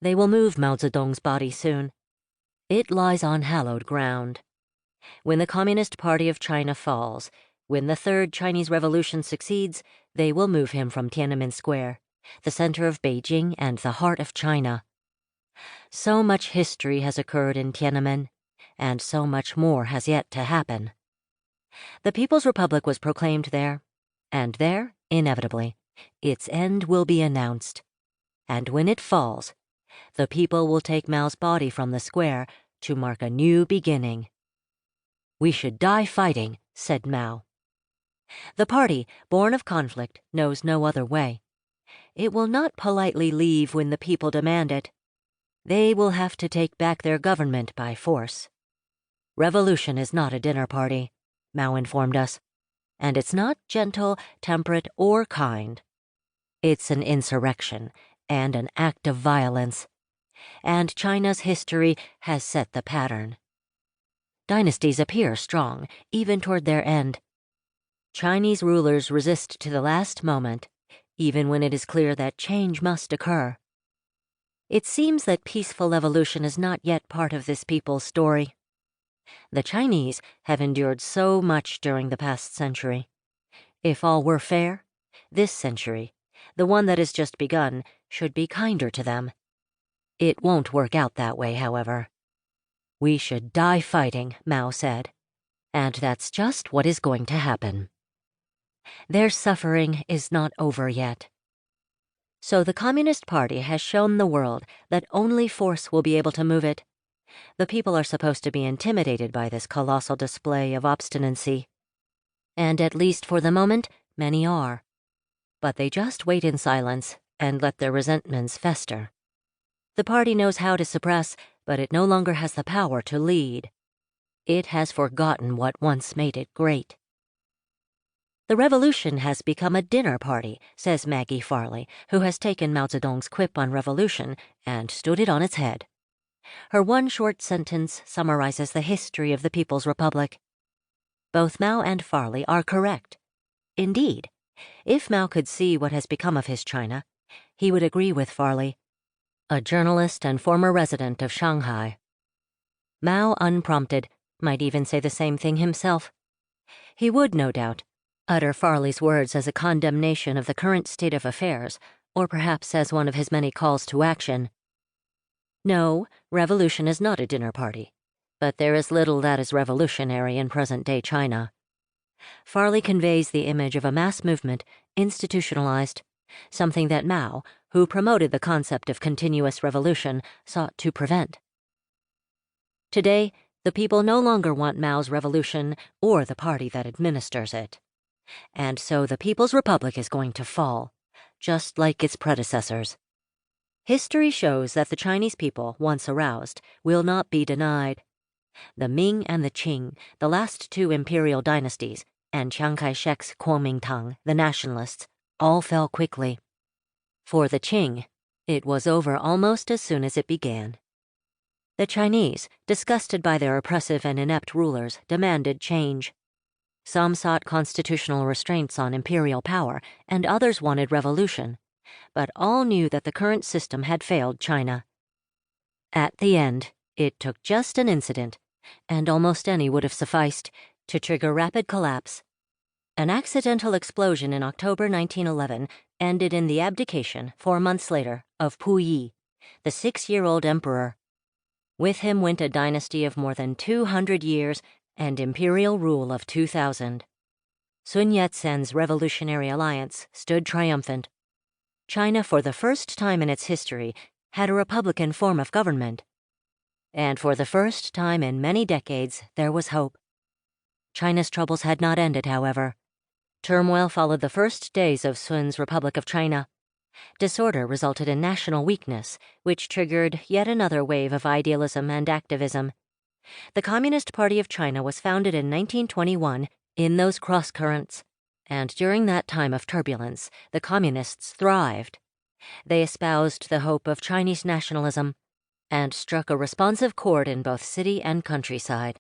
They will move Mao Zedong's body soon. It lies on hallowed ground. When the Communist Party of China falls, when the Third Chinese Revolution succeeds, they will move him from Tiananmen Square, the center of Beijing and the heart of China. So much history has occurred in Tiananmen, and so much more has yet to happen. The People's Republic was proclaimed there, and there, inevitably, its end will be announced. And when it falls, the people will take Mao's body from the square to mark a new beginning. "We should die fighting," said Mao. The party, born of conflict, knows no other way. It will not politely leave when the people demand it. They will have to take back their government by force. Revolution is not a dinner party, Mao informed us, and it's not gentle, temperate, or kind. It's an insurrection and an act of violence, and China's history has set the pattern. Dynasties appear strong, even toward their end. Chinese rulers resist to the last moment, even when it is clear that change must occur. It seems that peaceful evolution is not yet part of this people's story. The Chinese have endured so much during the past century. If all were fair, this century, the one that has just begun, should be kinder to them. It won't work out that way, however. "We should die fighting," Mao said, and that's just what is going to happen. Their suffering is not over yet. So the Communist Party has shown the world that only force will be able to move it. The people are supposed to be intimidated by this colossal display of obstinacy. And at least for the moment, many are. But they just wait in silence and let their resentments fester. The party knows how to suppress, but it no longer has the power to lead. It has forgotten what once made it great. "The revolution has become a dinner party," says Maggie Farley, who has taken Mao Zedong's quip on revolution and stood it on its head. Her one short sentence summarizes the history of the People's Republic. Both Mao and Farley are correct. Indeed, if Mao could see what has become of his China, he would agree with Farley, a journalist and former resident of Shanghai. Mao, unprompted, might even say the same thing himself. He would, no doubt, utter Farley's words as a condemnation of the current state of affairs, or perhaps as one of his many calls to action. No, revolution is not a dinner party, but there is little that is revolutionary in present-day China. Farley conveys the image of a mass movement, institutionalized, something that Mao, who promoted the concept of continuous revolution, sought to prevent. Today, the people no longer want Mao's revolution or the party that administers it. And so the People's Republic is going to fall, just like its predecessors. History shows that the Chinese people, once aroused, will not be denied. The Ming and the Qing, the last two imperial dynasties, and Chiang Kai-shek's Kuomintang, the nationalists, all fell quickly. For the Qing, it was over almost as soon as it began. The Chinese, disgusted by their oppressive and inept rulers, demanded change. Some sought constitutional restraints on imperial power, and others wanted revolution, but all knew that the current system had failed China. At the end, it took just an incident, and almost any would have sufficed, to trigger rapid collapse. An accidental explosion in October 1911 ended in the abdication, 4 months later, of Puyi, the 6-year-old emperor. With him went a dynasty of more than 200 years and imperial rule of 2,000. Sun Yat-sen's Revolutionary Alliance stood triumphant. China, for the first time in its history, had a republican form of government. And for the first time in many decades, there was hope. China's troubles had not ended, however. Turmoil followed the first days of Sun's Republic of China. Disorder resulted in national weakness, which triggered yet another wave of idealism and activism. The Communist Party of China was founded in 1921 in those cross-currents, and during that time of turbulence, the Communists thrived. They espoused the hope of Chinese nationalism and struck a responsive chord in both city and countryside.